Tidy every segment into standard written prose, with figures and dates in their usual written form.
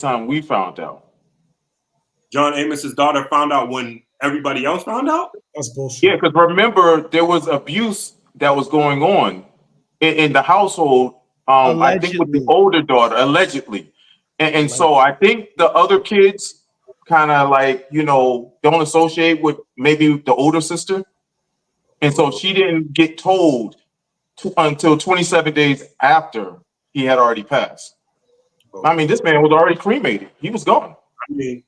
time we found out. John Amos's daughter found out when everybody else found out? That's Yeah, bullshit. because remember there was abuse that was going on in the household. I think with the Allegedly. older daughter, allegedly, and so I think the other kids kind of like don't associate with maybe the older sister, and so she didn't get told until 27 days after he had already passed. I mean, this man was already cremated. He was gone. I mean,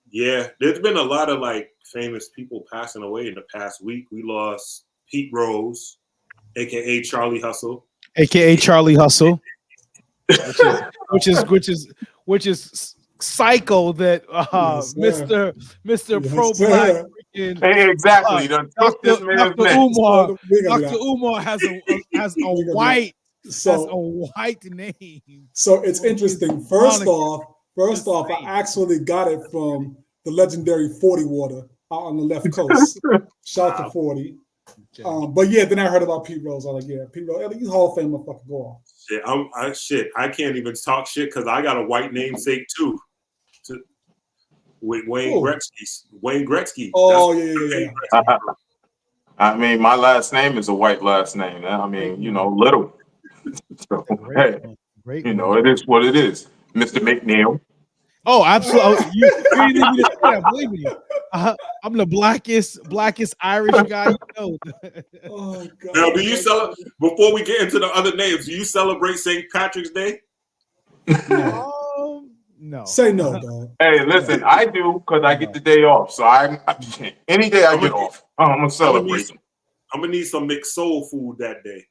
yeah, there's been a lot of like famous people passing away in the past week. We lost Pete Rose, aka Charlie Hustle. AKA Charlie Hustle, which is psycho that Yes, sir. Mr. Yes, Pro Black sir. freaking Hey, exactly. He done took this man's Dr. name. Umar. We gonna do Dr. that. Umar has a We gonna do that. white So, white name. so it's interesting. First off, I actually got it from the legendary 40 Water out on the left coast. Shout out to 40. But yeah, then I heard about Pete Rose. I was like, yeah, Pete Rose, he's Hall of Fame motherfucker. Go on. I can't even talk shit because I got a white namesake too. With Wayne Gretzky. Wayne Gretzky. Oh, yeah. I mean, my last name is a white last name. I mean, little. So, hey, Great it is what it is, Mr. McNeil. Oh, absolutely. You didn't need me to say that. Believe me. I'm the blackest Irish guy you know. Oh, God. Now, do you celebrate, before we get into the other names, do you celebrate St. Patrick's Day? No. Say no, dog. Hey, listen, I do because I get the day off. So any day I get off, I'm gonna celebrate. I'm gonna need some mixed soul food that day.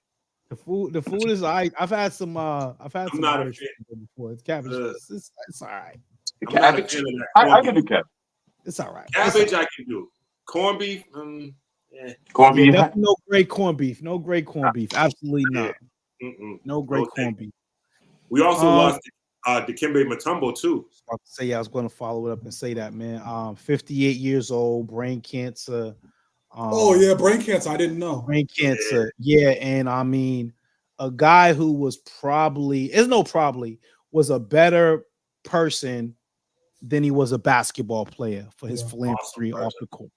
The food is I've had some I'm some not Irish food before. It's cabbage. It's all right. Cabbage. I can do cabbage. It's all right. Cabbage I can do. Corned beef. Corned beef. Definitely no great corned beef. No great corned beef. Absolutely not. No great corned beef. We also lost Dikembe Mutombo too. I was going to follow it up and say that, man. 58 years old, brain cancer. Brain cancer. I didn't know. Brain cancer. Yeah, and I mean, a guy who was was a better person than he was a basketball player for his philanthropy off the court.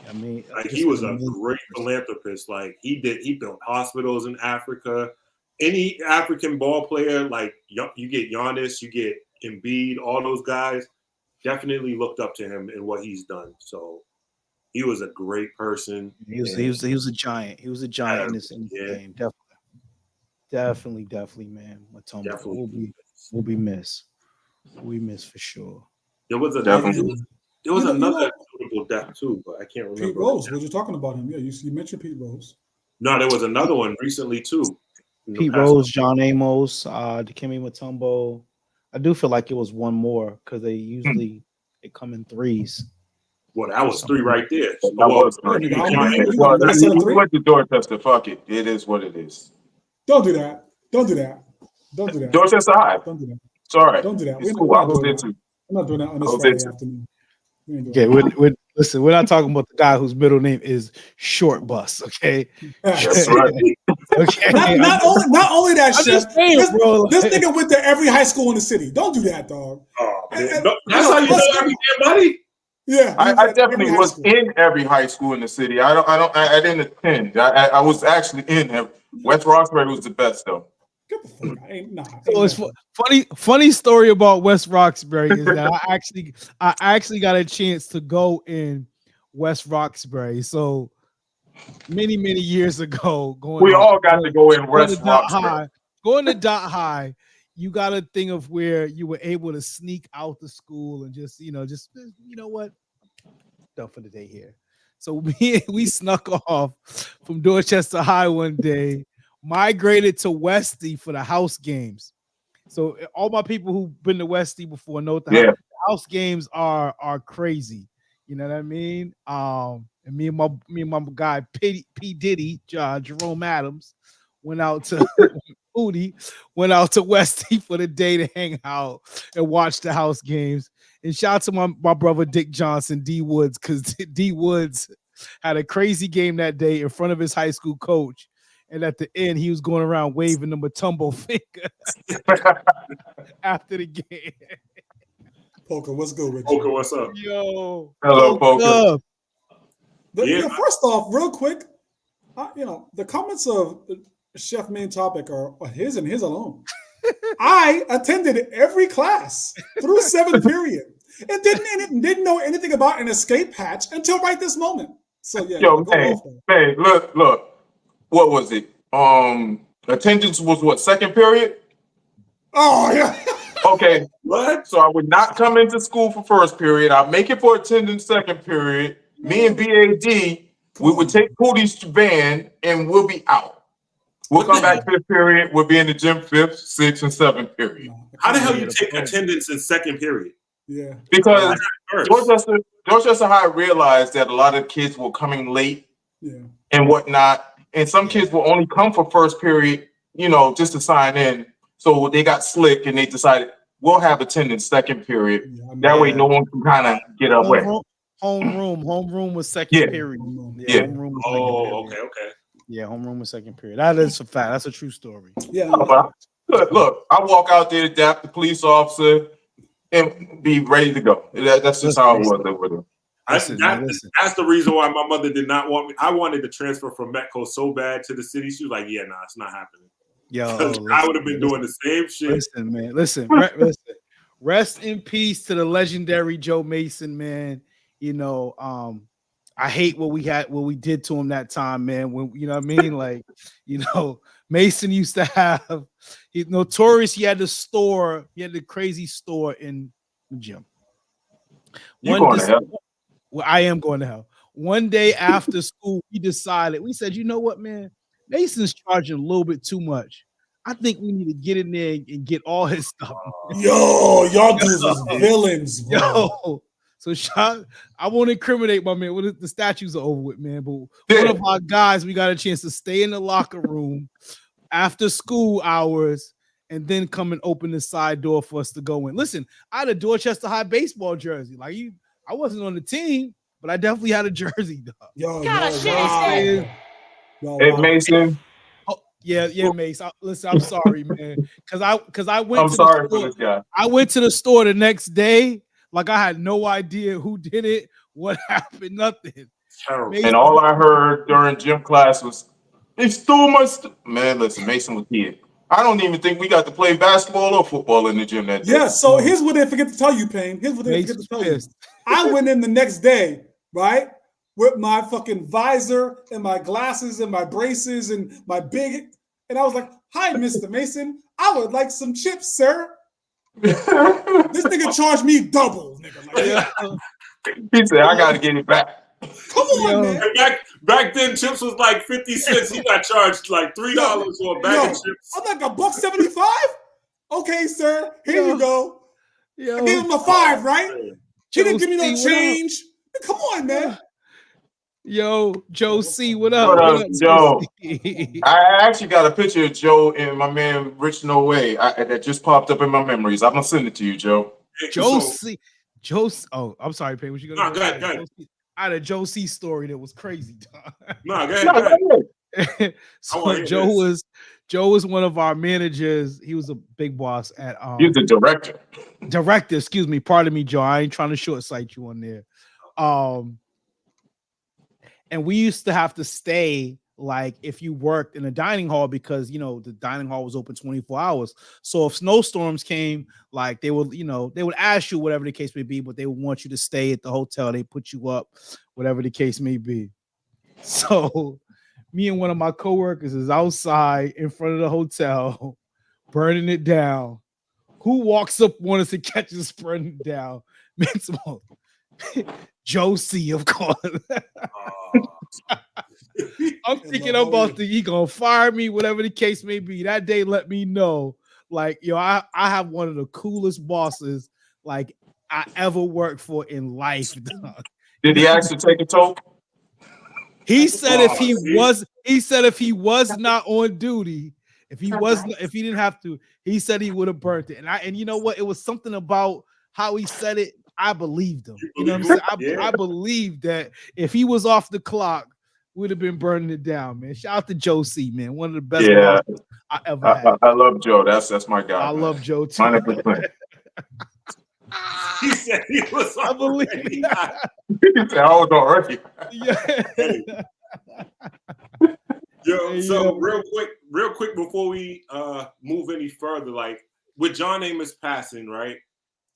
I mean, like he was a great philanthropist. Like he built hospitals in Africa. Any African ball player, like you get Giannis, you get Embiid, all those guys definitely looked up to him and what he's done. So he was a great person. He was a giant. He was a giant in this game. Definitely, man. Mutombo will be missed. We miss for sure. There was another notable death too, but I can't remember. Pete Rose. What you talking about him? Yeah, you mentioned Pete Rose. No, there was another one recently too. Pete Rose, John Amos, Dikembe Mutombo. I do feel like it was one more because they come in threes. Well, that was three right there. We went to Dorchester. Fuck it. It is what it is. Don't do that. Dorchester High. Don't do that. It's all right. Don't do that. It's cool. I'll go there too. I'm not doing that on this Friday afternoon. Okay, listen, we're not talking about the guy whose middle name is Short Bus, okay? That's right. Okay. Not only that shit. Bro, this nigga went to every high school in the city. Don't do that, dog. Oh, man. That's how you know every damn buddy. Yeah, I definitely was in every high school in the city. I didn't attend. I was actually in West Roxbury was the best though. Get the fuck out. So it's funny story about West Roxbury is that I actually got a chance to go in West Roxbury. So many years ago, we all got to go in West Roxbury. Going to Dot High, you got a thing of where you were able to sneak out the school and just you know what, done for the day here. So we snuck off from Dorchester High one day. Migrated to Westy for the house games. So all my people who've been to Westy before know the house games are crazy. You know what I mean? And me and my guy P Diddy, Jerome Adams, went out to went out to Westy for the day to hang out and watch the house games. And shout out to my brother Dick Johnson, D Woods, because D Woods had a crazy game that day in front of his high school coach. And at the end, he was going around waving the Mutombo finger after the game. Poker, what's good with Poker, you? what's up? Yo. Hello, Poker. First off, real quick, the comments of Chef Main Topic are his and his alone. I attended every class through 7th period and didn't know anything about an escape hatch until right this moment. So yeah, Yo, hey, look. What was it? Attendance was what, 2nd period? Oh yeah. Okay. What? So I would not come into school for 1st period. I'd make it for attendance 2nd period. Me and BAD, we would take Cootie's band and we'll be out. We'll come back 5th period. We'll be in the gym 5th, 6th, and 7th period. How the hell you take attendance in 2nd period? Yeah. Because Dorchester High realized that a lot of kids were coming late and whatnot. And some kids will only come for 1st period, just to sign in. So they got slick and they decided we'll have attendance 2nd period. That way no one can kind of get away. Homeroom was 2nd period. Homeroom was 2nd period. Okay. Yeah, homeroom was 2nd period. That is a fact. That's a true story. Yeah. Look, I walk out there, adapt the police officer, and be ready to go. That's just how it was over there. That's the reason why my mother did not want me. I wanted to transfer from Metco so bad to the city. She was like, "Yeah, nah, it's not happening." Yo, I would have been doing the same shit. Listen, man. Listen. Rest in peace to the legendary Joe Mason, man. I hate what we did to him that time, man. When you know what I mean, like, Mason used to have. He's notorious. He had the crazy store in the gym. I am going to hell. One day after school, we said, you know what, man? Mason's charging a little bit too much. I think we need to get in there and get all his stuff. Yo, y'all dudes is villains, bro. Yo. So I won't incriminate my man. Well, the statues are over with, man. But one of our guys, we got a chance to stay in the locker room after school hours and then come and open the side door for us to go in. Listen, I had a Dorchester High baseball jersey. I wasn't on the team, but I definitely had a jersey, dog. Hey, Mason. Oh, yeah, Mace. Listen, I'm sorry, man. Because I went. I'm sorry for this guy. I went to the store the next day. Like I had no idea who did it, what happened, nothing. And all I heard during gym class was, "They stole my stuff." Man, listen, Mason was here. I don't even think we got to play basketball or football in the gym that day. Yeah, so here's what they forget to tell you, Payne. Here's what they forget to tell you. I went in the next day, right, with my fucking visor and my glasses and my braces and my big, and I was like, "Hi, Mr. Mason. I would like some chips, sir." This nigga charged me double, nigga. He said, "I gotta get it back." Come on, man. Back then, chips was like 50 cents. He got charged like $3 for a bag of chips. I'm like $1.75. Okay, sir. Here you go. I gave him a $5, right? He didn't give me no change. Come on, man. Yo, Joe C, what up? What up, Joe? I actually got a picture of Joe and my man Rich No Way that just popped up in my memories. I'm gonna send it to you, Joe. Joe C. Oh, I'm sorry, Payne. What you gonna go ahead. I had a Joe C story that was crazy. No, go ahead. So Joe was one of our managers. He was a big boss at he was the director. Director, excuse me. Pardon me, Joe. I ain't trying to short sight you on there. And we used to have to stay like if you worked in a dining hall because the dining hall was open 24 hours. So if snowstorms came, like they would ask you whatever the case may be, but they would want you to stay at the hotel. They put you up, whatever the case may be. So me and one of my coworkers is outside in front of the hotel, burning it down. Who walks up on us and catches us burning it down? Joe C, of course. I'm thinking about he gonna fire me, whatever the case may be. That day let me know, like, I have one of the coolest bosses like I ever worked for in life. Did he actually take a toke? He said if he was not on duty, if he didn't have to, he said he would have burnt it. And you know what? It was something about how he said it. I believed him. You know what I'm saying? I believed that if he was off the clock, we'd have been burning it down, man. Shout out to Joe C, man. One of the best I ever had. I love Joe. That's my guy. I love Joe too. 100%. He said he was I believe already that. high. He said, I was already. Yeah. Yo, so real quick before we move any further, like with John Amos passing, right?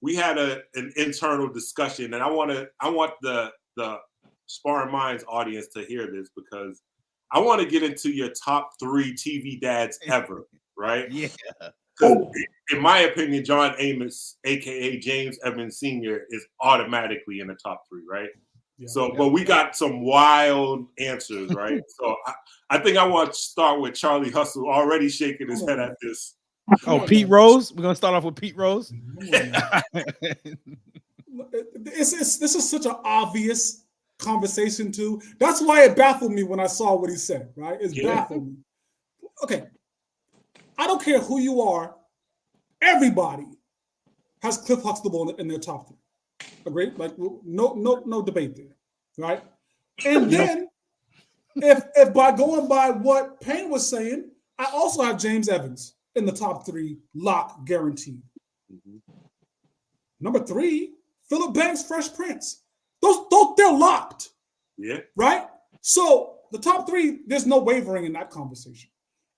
We had an internal discussion, and I want the Sparring Minds audience to hear this because I want to get into your top 3 TV dads ever, right? Yeah. In my opinion, John Amos, aka James Evans Sr., is automatically in the top 3, right? Yeah. So, but we got some wild answers, right? So, I think I want to start with Charlie Hustle, already shaking his head at this. Oh, Pete Rose. We're gonna start off with Pete Rose. This is such an obvious conversation too. That's why it baffled me when I saw what he said. Right? It's baffled me. Okay, I don't care who you are. Everybody has Cliff Huxtable in their top 3. Agree? Like no debate there, right? And then if by going by what Payne was saying, I also have James Evans in the top 3, lock guaranteed. Mm-hmm. Number 3, Philip Banks, Fresh Prince. Those they're locked. Yeah. Right? So the top 3, there's no wavering in that conversation.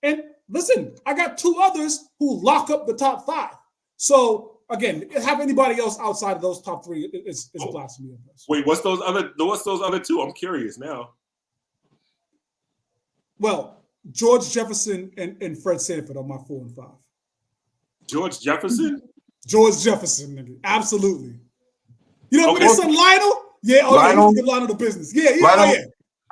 And listen, I got 2 others who lock up the top 5. So again, have anybody else outside of those top 3 is blasphemy. Wait, what's those other 2? I'm curious now. Well, George Jefferson and Fred Sanford are my 4 and 5. George Jefferson? George Jefferson, nigga. Absolutely. You know what his son Lionel? Yeah, Lionel. Yeah, Lionel the business. Yeah.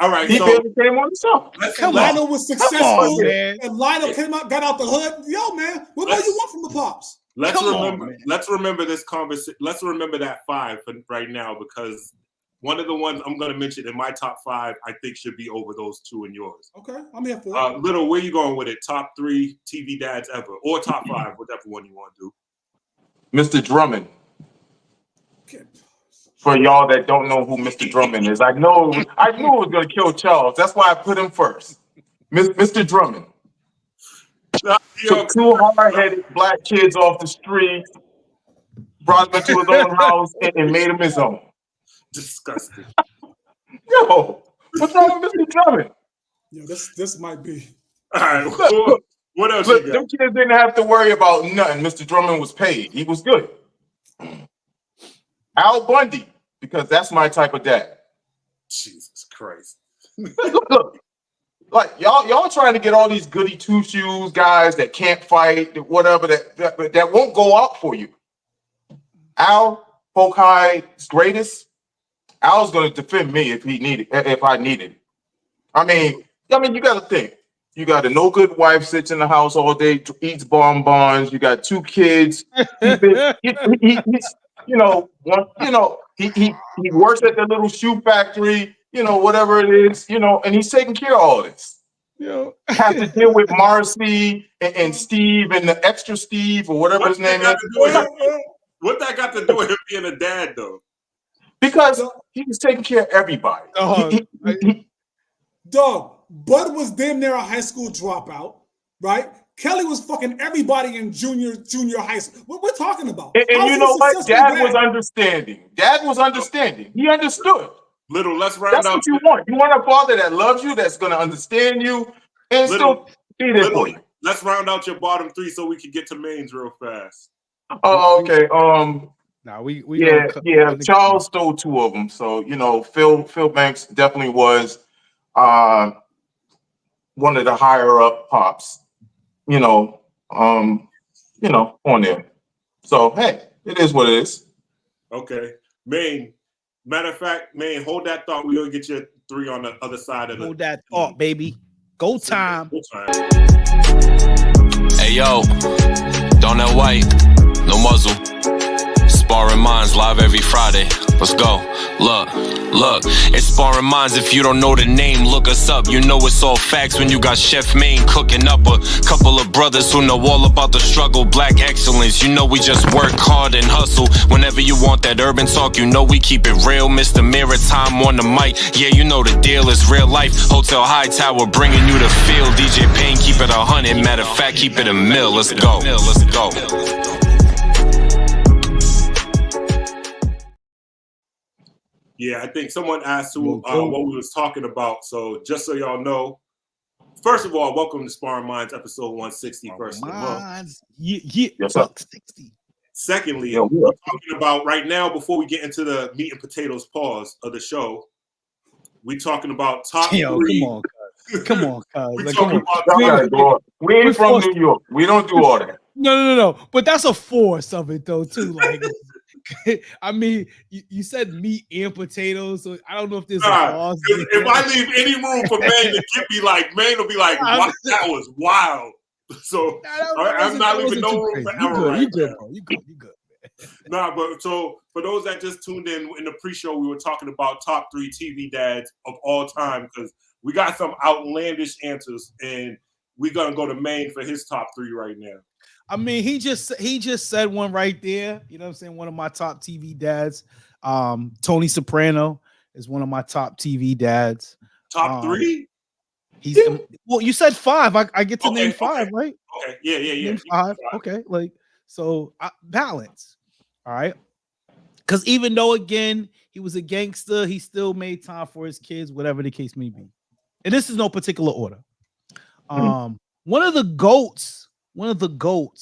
All right, he barely came on the show. Lionel was successful, and Lionel came out, got out the hood. Yo, man, what more you want from the pops? Let's remember this conversation. Let's remember that 5 for right now because one of the ones I'm going to mention in my top 5, I think should be over those 2 in yours. Okay, I'm here for it. Little, where you going with it? Top 3 TV dads ever, or top 5, whatever one you want to do. Mr. Drummond. For y'all that don't know who Mr. Drummond is, I knew it was going to kill Charles. That's why I put him first. Mr. Drummond. Took 2 hard-headed black kids off the street, brought them to his own house, and made him his own. Disgusting. Yo, what's wrong with Mr. Drummond? Yo, this might be. All right. What else you got? Them kids didn't have to worry about nothing. Mr. Drummond was paid. He was good. Al Bundy, because that's my type of dad. Jesus Christ. Look, like y'all trying to get all these goody two shoes guys that can't fight, whatever that won't go out for you. Al Hokai's greatest. Al's gonna defend me if I needed it. I mean, you got to think. You got a no good wife sits in the house all day, eats bonbons. You got 2 kids. He works at the little shoe factory. Whatever it is. And he's taking care of all this. Have to deal with Marcy and Steve and the extra Steve or whatever his name is. What that got to do with him being a dad, though? Because he was taking care of everybody. Dog, Bud was damn near a high school dropout, right? Kelly was fucking everybody in junior high school. What we're talking about? And you know what? Dad was understanding. He understood. Little, let's round out. That's what you want. You want a father that loves you, that's going to understand you, and still be there for you. Let's round out your bottom 3 so we can get to mains real fast. Oh, okay. We Charles stole 2 of them. So, Phil Banks definitely was one of the higher up pops, on there. So, hey, it is what it is. Okay. Main. Matter of fact, man, hold that thought. We're going to get your 3 on the other side of the... Hold that thought, baby. Go time. Hey, yo. Donut White. No muzzle. Sparring Minds live every Friday. Let's go. Look, it's Sparring Minds. If you don't know the name, look us up. You know it's all facts when you got Chef Maine cooking up a couple of brothers who know all about the struggle. Black excellence, you know we just work hard and hustle. Whenever you want that urban talk, you know we keep it real. Mr. Maritime on the mic. Yeah, you know the deal is real life. Hotel High Tower bringing you the feel. DJ Payne, keep it 100. Matter of fact, keep it a mill. Let's go. Yeah, I think someone asked what we was talking about. So just so y'all know, first of all, welcome to Sparring Minds, episode 160. First of all, Yes, buck 60. Secondly, we're talking about right now, before we get into the meat and potatoes pause of the show, we're talking about top 3. Come on, cuz. We're talking about we ain't from New York. We don't do all that. No. But that's a force of it, though, too. Like, I mean, you said meat and potatoes, so I don't know if there's a pause. If I leave any room for Maine to get me like, Maine will be like, wow, that was wild. So I'm not leaving no room for error right now. You good. Nah, but so for those that just tuned in the pre-show, we were talking about top 3 TV dads of all time because we got some outlandish answers, and we're gonna go to Maine for his top 3 right now. I mean, he just said one right there. You know what I'm saying? One of my top TV dads. Tony Soprano is one of my top TV dads. Top 3? He's well, you said 5. I get to name 5, right? Okay. Yeah. Name 5. Okay, like so balance. All right. Because even though again he was a gangster, he still made time for his kids, whatever the case may be. And this is no particular order. One of the goats,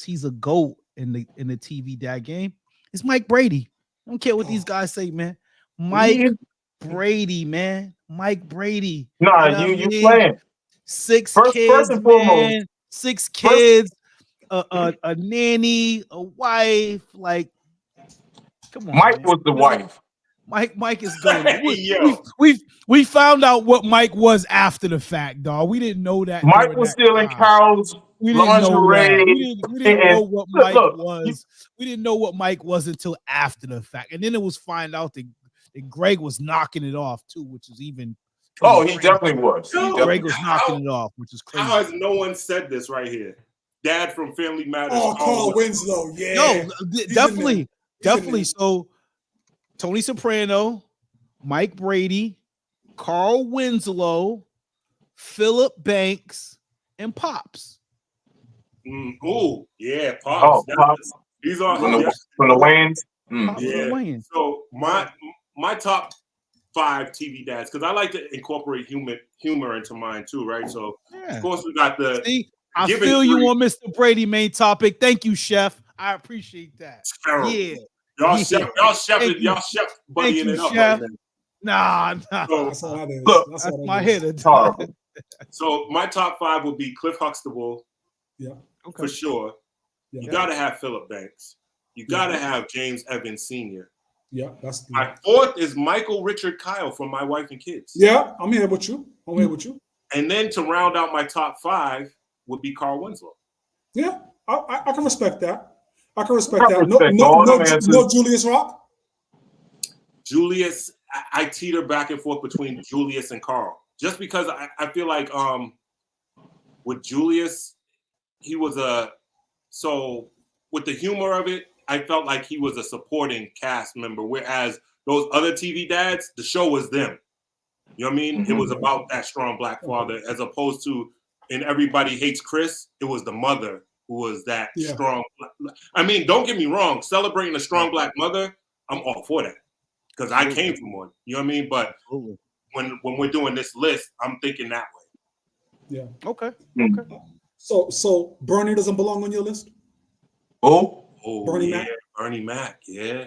he's a goat in the TV dad game, is Mike Brady. I don't care what these guys say, man. Mike Brady, man. Mike Brady. Nah, you playing. 6 kids, first and foremost. 6 kids, a nanny, a wife. Like, come on. Mike man. was the wife. Mike is good. We found out what Mike was after the fact, dog. We didn't know that. Mike was stealing cows. We didn't lingerie. We didn't know what Mike was. We didn't know what Mike was until after the fact, and then it was find out that Greg was knocking it off too, which is even. Oh, he definitely was. Greg was knocking it off, which is crazy. How has no one said this right here? Dad from Family Matters. Oh, Carl Winslow. Yeah. No, definitely. So, Tony Soprano, Mike Brady, Carl Winslow, Philip Banks, and Pops. Oh, yeah, Pops. Oh, Pops. He's on from the Wayans. Yeah. So my top 5 TV dads, because I like to incorporate humor into mine too, right? So of course we got the. See, I feel you on Mr. Brady main topic. Thank you, Chef. I appreciate that. Yeah. Y'all chef buddying it up right now. Nah. So, that's my head. So my top 5 would be Cliff Huxtable. Yeah. Okay. For sure. Yeah. You gotta have Philip Banks. You gotta have James Evans Sr. Yeah, that's my 4th is Michael Richard Kyle from My Wife and Kids. Yeah, I'm here with you. And then to round out my top 5 would be Carl Winslow. Yeah, I can respect that. No Julius Rock. Julius, I teeter back and forth between Julius and Carl, just because I feel like with Julius, he was with the humor of it, I felt like he was a supporting cast member, whereas those other TV dads, the show was them. You know what I mean? Mm-hmm. It was about that strong black father, as opposed to in Everybody Hates Chris, it was the mother who was that strong. I mean, don't get me wrong, celebrating a strong black mother, I'm all for that because I came from one. You know what I mean? But when we're doing this list, I'm thinking that way. Yeah. Okay. So Bernie doesn't belong on your list? Oh, Bernie Mac. Bernie Mac, yeah.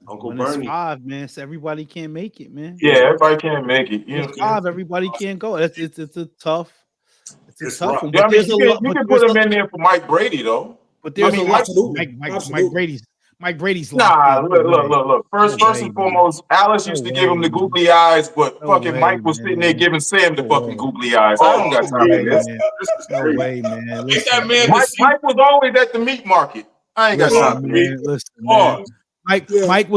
Uncle when Bernie. It's 5, man. So everybody can't make it, man. Yeah, everybody can't make it. It's 5, everybody can't go. It's a tough. It's a tough one. Yeah, I mean, you can put him in there for Mike Brady, though. But there's a lot. Mike Brady's. Nah, look. First and foremost, Alice used to give him the googly eyes, but fucking Mike was sitting there giving Sam the fucking googly eyes. I don't got time for this. No way, man. Mike was always at the meat market. I ain't got time for this. Listen, man. Mike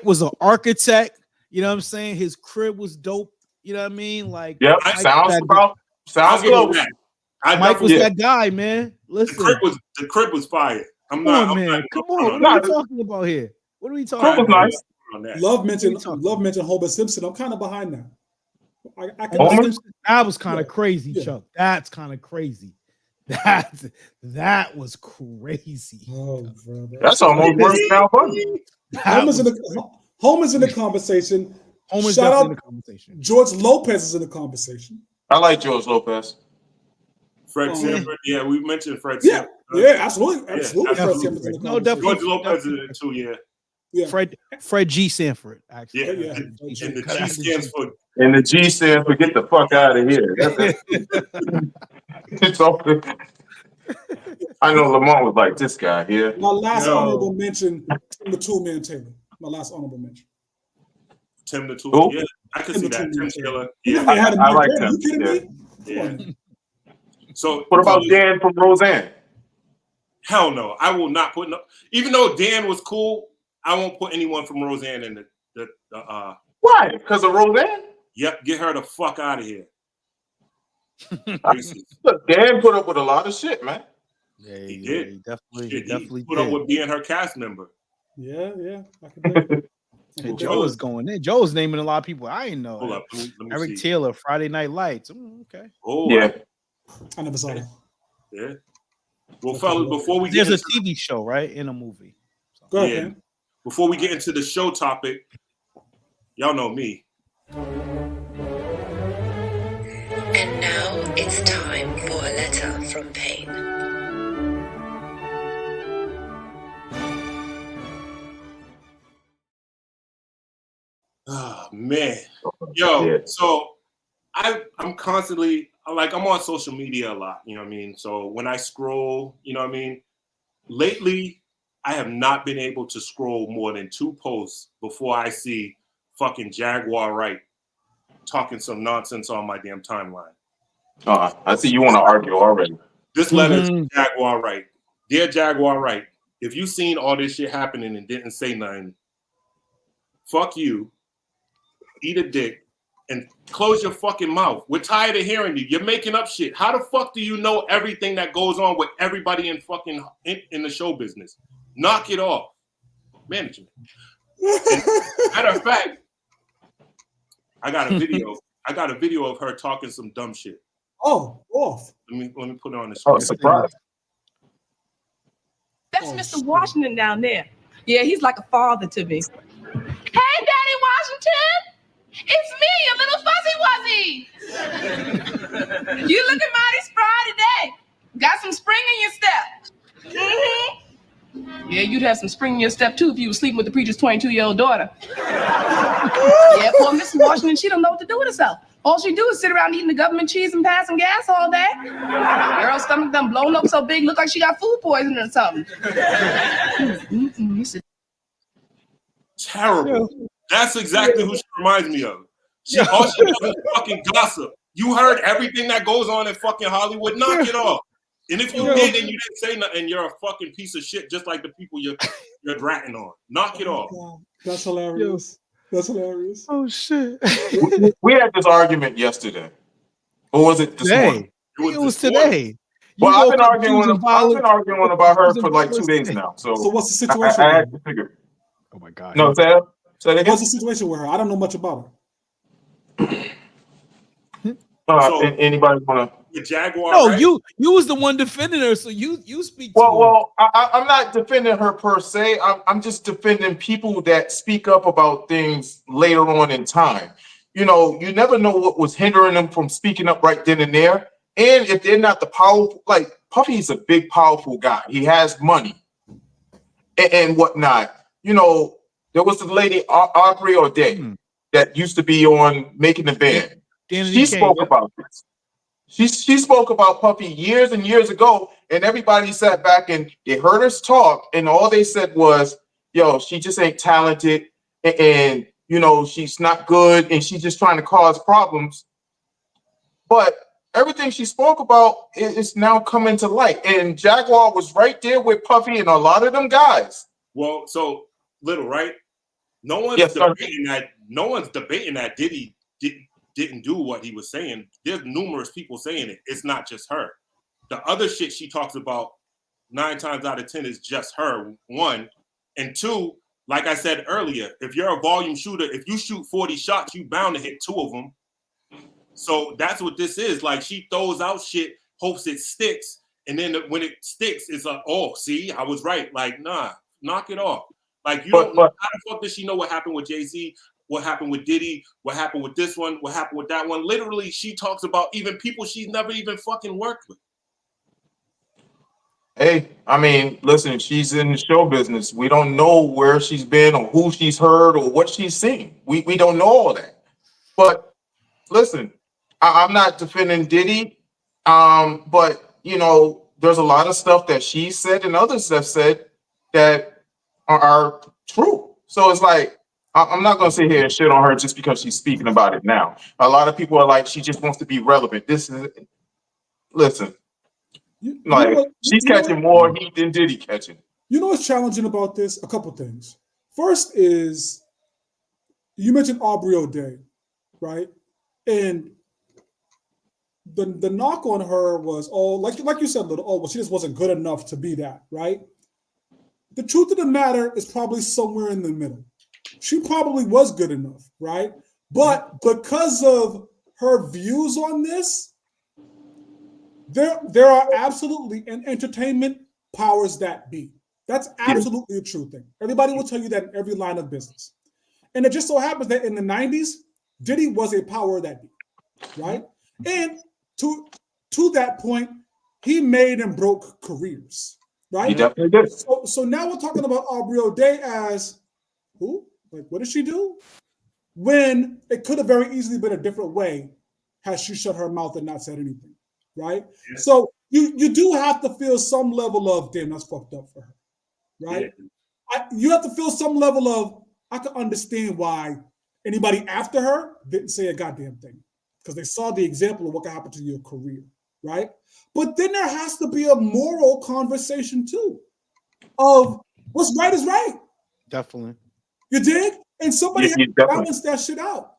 was an architect. You know what I'm saying? His crib was dope. You know what I mean? Like, yep, sounds close. Mike was that guy, man. Listen, the crib was fire. Come on. What are we talking about here? What are we talking about? Nice. Love mentioned Homer Simpson. I'm kind of behind that. That was kind of crazy, Chuck. That's kind of crazy. That was crazy. Oh, brother. That's almost worse now, buddy. Homer's in the conversation. Homer's Shout definitely out in the conversation. George Lopez is in the conversation. I like George Lopez. Fred Sanford. Yeah, we mentioned Fred Yeah, Sanford. yeah, absolutely. Yeah, Fred absolutely. Sanford's in the No, conversation. definitely. George Lopez is in it too. Yeah. Yeah. Fred G. Sanford, actually. Yeah. Yeah. And the Cut G out the stands G. for And the G stands for get the fuck out of here. It's all good. I know Lamont was like, this guy here. My last No. honorable mention, Tim the Toolman Taylor. My last honorable mention. Tim the Tool. Who? Yeah, I can Tim see the that. Toolman Tim Taylor. He Yeah. never had a I like Are you Tim, kidding me? Yeah. So What about Dan from Roseanne? hell no. I will not put no. Even though Dan was cool, I won't put anyone from Roseanne in the Why? Because of Roseanne? Yep, get her the fuck out of here. Look, Dan put up with a lot of shit, man. Yeah, He yeah, did. he definitely, Shit, definitely he put up did. with being her cast member. Yeah. I can dig it. And Joe was going in. Joe was naming a lot of people I didn't know. Hold up, let me Eric see. Taylor, Friday Night Lights. Okay. Oh Yeah. I never saw that. Yeah. Well, fellas, before we There's get a into, TV show, right? In a movie. Go ahead, Yeah. man. before we get into the show topic, y'all know me. And now it's time for a letter from Pain. Oh man. Yo, Yeah. so I'm constantly like I'm on social media a lot, you know what I mean? So when I scroll, you know what I mean? Lately, I have not been able to scroll more than 2 posts before I see fucking Jaguar Wright talking some nonsense on my damn timeline. I see you want to argue already. This letter is from Jaguar Wright. Dear Jaguar Wright, if you seen all this shit happening and didn't say nothing, fuck you, eat a dick, and close your fucking mouth. We're tired of hearing you. You're making up shit. How the fuck do you know everything that goes on with everybody in fucking in the show business? Knock it off. Management. Matter of fact, I got a video. I got a video of her talking some dumb shit. Oh, off. Let me put it on the screen. Oh, surprise. That's Mr. Washington down there. Yeah, he's like a father to me. Hey, Daddy Washington. It's me, your little fuzzy wuzzy. You looking mighty spry today. Got some spring in your step. Mm-hmm. Yeah, you'd have some spring in your step too if you were sleeping with the preacher's 22-year-old daughter. Yeah, poor Mrs. Washington, she don't know what to do with herself. All she do is sit around eating the government cheese and passing gas all day. Girl's stomach done blown up so big, look like she got food poisoning or something. Terrible. That's exactly who she reminds me of. All she does is fucking gossip. You heard everything that goes on in fucking Hollywood. Knock it off. And if you did and you didn't say nothing, you're a fucking piece of shit, just like the people you're ratting on. Knock it off. Wow. That's hilarious. That's hilarious. Oh shit. We had this argument yesterday. Or was it this morning? It was today. Well, You I've woke been up arguing about her for like 2 days now. So what's the situation? I had to figure. Oh my god. No, say that again. What's the situation with her? I don't know much about her. Anybody want to? The Jaguar. No, right? you was the one defending her, so you speak to her. Well, I'm not defending her per se. I'm just defending people that speak up about things later on in time. You know, you never know what was hindering them from speaking up right then and there. And if they're not the powerful, like Puffy's a big, powerful guy. He has money and whatnot. You know, there was the lady Aubrey O'Day that used to be on Making the Band. She spoke about this. She spoke about Puffy years and years ago, and everybody sat back and they heard us talk, and all they said was, yo, she just ain't talented, and you know, she's not good, and she's just trying to cause problems. But everything she spoke about is now coming to light. And Jaguar was right there with Puffy and a lot of them guys. Well, so Little, right? No one's debating that. No one's debating that Diddy didn't do what he was saying. There's numerous people saying it. It's not just her. The other shit she talks about 9 times out of 10 is just her, 1. And 2, like I said earlier, if you're a volume shooter, if you shoot 40 shots, you bound to hit 2 of them. So that's what this is. Like, she throws out shit, hopes it sticks, and then when it sticks, it's like, oh, see, I was right. Like, nah, knock it off. Like you But- don't know but- how the fuck does she know what happened with Jay-Z, what happened with Diddy, what happened with this one, what happened with that one. Literally, she talks about even people she's never even fucking worked with. Hey, I mean, listen, she's in the show business. We don't know where she's been or who she's heard or what she's seen. We don't know all that. But listen, I'm not defending Diddy, but you know, there's a lot of stuff that she said and others have said that are true. So it's like I'm not going to sit here and shit on her just because she's speaking about it now. A lot of people are like, she just wants to be relevant. Listen, like she's catching more heat than Diddy catching. You know what's challenging about this? A couple things. First is you mentioned Aubrey O'Day, right? And the knock on her was, like you said, well, she just wasn't good enough to be that, right? The truth of the matter is probably somewhere in the middle. She probably was good enough, right? But because of her views on this, there are absolutely in entertainment powers that be. That's absolutely a true thing. Everybody will tell you that in every line of business. And it just so happens that in the 90s, Diddy was a power that be, right? And to that point, he made and broke careers, right? He definitely did. So now we're talking about Aubrey O'Day as who? Like, what did she do? When it could have very easily been a different way had she shut her mouth and not said anything, right? Yeah. So you do have to feel some level of, damn, that's fucked up for her, right? Yeah. You have to feel some level of, I can understand why anybody after her didn't say a goddamn thing because they saw the example of what can happen to your career, right? But then there has to be a moral conversation too of what's right is right. Definitely. You dig? And somebody has to balance that shit out.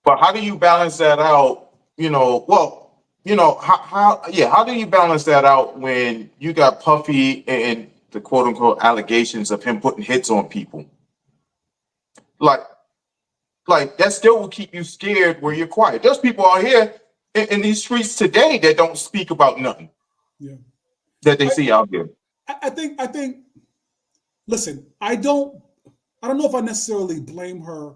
But how do you balance that out? You know, well, you know, how do you balance that out when you got Puffy and the quote unquote allegations of him putting hits on people? Like that still will keep you scared where you're quiet. There's people out here in these streets today that don't speak about nothing. Yeah. That they see out there. I think listen, I don't know if I necessarily blame her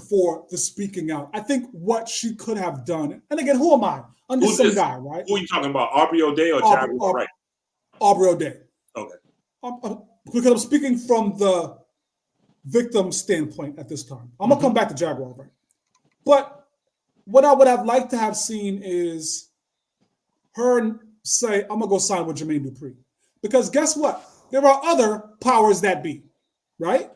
for the speaking out. I think what she could have done, and again, who am I? I'm just some guy, right? Who are you talking about? Aubrey O'Day or Jaguar Wright? Aubrey O'Day. Okay. Because I'm speaking from the victim standpoint at this time. I'm gonna come back to Jaguar Wright. But what I would have liked to have seen is her say, I'm gonna go sign with Jermaine Dupri. Because guess what? There are other powers that be, right?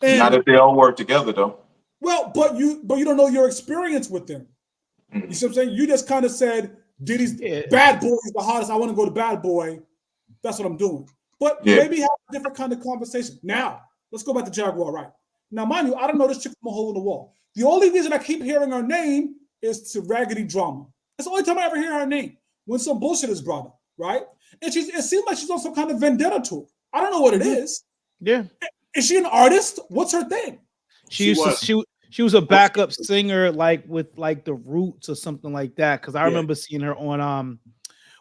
And not if they all work together, though. Well, but you don't know your experience with them. Mm-hmm. You see what I'm saying? You just kind of said, Diddy's Bad Boy is the hottest. I want to go to Bad Boy. That's what I'm doing. But maybe have a different kind of conversation. Now, let's go back to Jaguar Wright. Now, mind you, I don't know this chick from a hole in the wall. The only reason I keep hearing her name is to raggedy drama. That's the only time I ever hear her name, when some bullshit is brought up, right? And it seems like she's on some kind of vendetta tour. I don't know what it is. Yeah. Is she an artist? What's her thing? She was a backup singer, like with like the Roots or something like that. Because I remember seeing her on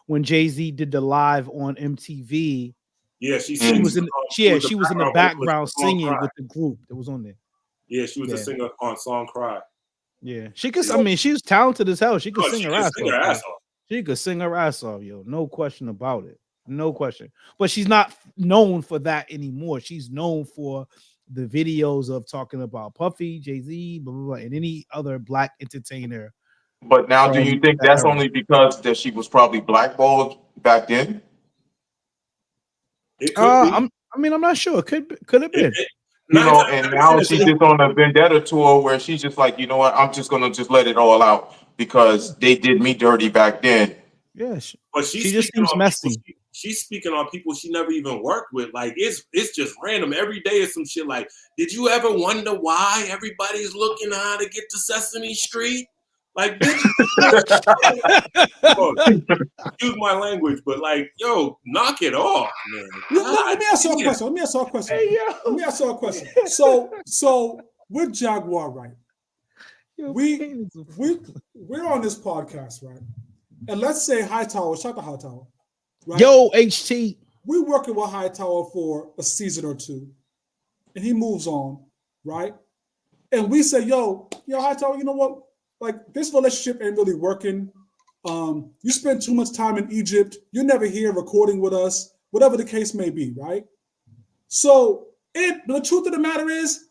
when Jay-Z did the live on MTV. Yeah, she was in the background singing with the group that was on there. Yeah, she was a singer on Song Cry. Yeah, she could. I mean, she was talented as hell. She could sing her ass off. She could sing her ass off, yo. No question about it. No question. But she's not known for that anymore. She's known for the videos of talking about Puffy, Jay-Z, blah, blah, blah, and any other black entertainer. But now, do you think that's only because that she was probably blackballed back then? It could be. I'm not sure. Could have been. And now she's just on a vendetta tour where she's just like, you know what? I'm just gonna just let it all out because they did me dirty back then. Yeah, but she just seems messy. She's speaking on people she never even worked with. Like it's just random. Every day is some shit. Like, did you ever wonder why everybody's looking how to get to Sesame Street? Like, bitch, excuse my language, but like, yo, knock it off, man. Let me ask you a question. Hey, yo. Let me ask you a question. So with Jaguar Wright, we're on this podcast, right? And let's say Hightower, shout out to Hightower. Right? Yo, HT. we're working with Hightower for a season or two, and he moves on, right? And we say, yo, Hightower, you know what? Like, this relationship ain't really working. You spend too much time in Egypt. You're never here recording with us, whatever the case may be, right? So the truth of the matter is,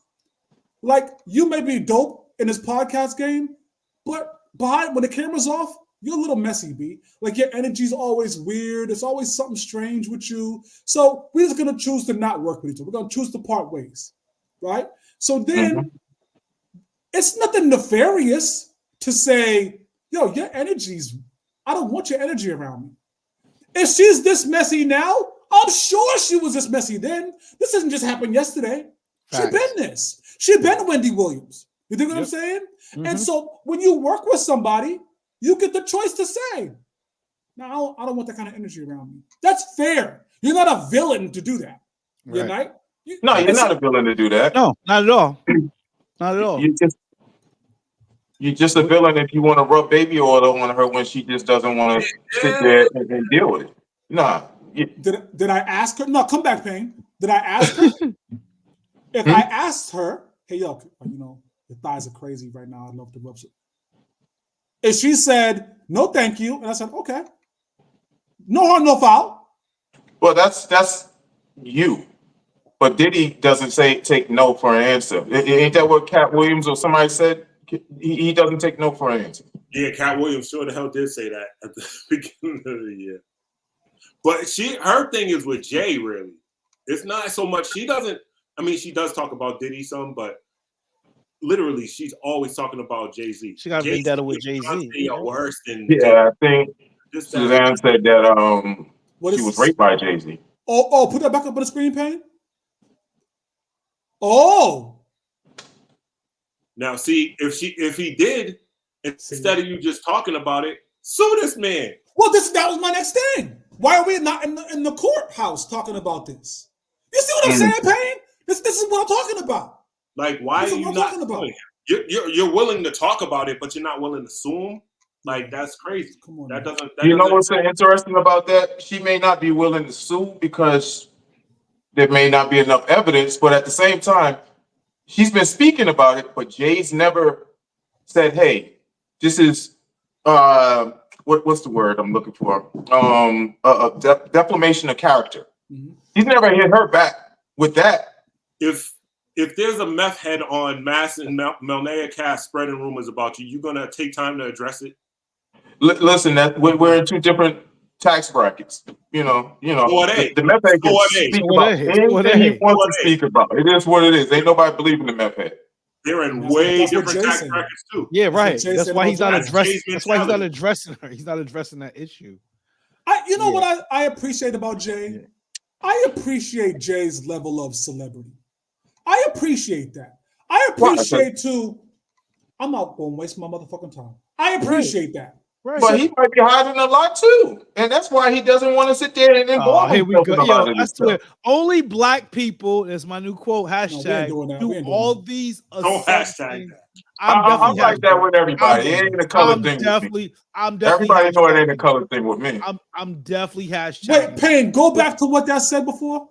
like, you may be dope in this podcast game, but when the camera's off, you're a little messy, B. Like, your energy's always weird. There's always something strange with you. So we're just going to choose to not work with each other. We're going to choose to part ways, right? So then it's nothing nefarious to say, yo, your energy's, I don't want your energy around me. If she's this messy now, I'm sure she was this messy then. This doesn't just happen yesterday. Facts. She been this. She been Wendy Williams. You think what I'm saying? And so when you work with somebody, you get the choice to say, no, I don't want that kind of energy around me. That's fair. You're not a villain to do that. Right. You're not. No, you're not a villain to do that. No, not at all. Not at all. You're just a villain if you want to rub baby oil on her when she just doesn't want to sit there and deal with it. Nah. Did I ask her? No, come back, Payne. Did I ask her? If I asked her, hey, yo, your thighs are crazy right now. I'd love to rub some. And she said, no, thank you. And I said, okay. No harm, no foul. Well, that's you. But Diddy doesn't take no for an answer. Ain't that what Cat Williams or somebody said? He doesn't take no for an answer. Yeah, Cat Williams sure the hell did say that at the beginning of the year. But her thing is with Jay, really. It's not so much, she does talk about Diddy some, but literally, she's always talking about Jay-Z. She got vendetta with Jay-Z. Worse than I think Suzanne said that she was raped by Jay-Z. Oh, put that back up on the screen, Payne. Oh. Now, see, if he did, instead of you just talking about it, sue this man. Well, that was my next thing. Why are we not in the courthouse talking about this? You see what I'm saying, Payne? This is what I'm talking about. Like, why are you not doing it? You're willing to talk about it, but you're not willing to sue him? Like, that's crazy. Come on, that doesn't. You know what's so interesting about that? She may not be willing to sue because there may not be enough evidence, but at the same time, she's been speaking about it, but Jay's never said, hey, this is what's the word I'm looking for? Defamation of character. He's never hit her back with that. If there's a meth head on Mass and Melnea Cast spreading rumors about you, you're gonna take time to address it. Listen, that we're in two different tax brackets. The meth head can speak about anything he wants to speak about. It is what it is. Ain't nobody believing the meth head. They're in way different tax brackets too. Yeah, right. That's why he's not addressing. That's why he's not addressing her. He's not addressing that issue. What I appreciate about Jay? Yeah. I appreciate Jay's level of celebrity. I appreciate that. I appreciate too. I'm not going to waste my motherfucking time. I appreciate that. Right. But he might be hiding a lot too, and that's why he doesn't want to sit there and involve himself. Here we go. I swear, only black people. That's my new quote. Hashtag do all these. Don't hashtag that. I'm like that with everybody. It ain't a color thing. I'm definitely. Everybody know it ain't a color thing with me. I'm definitely hashtag. Wait, Payne, go back to what that said before.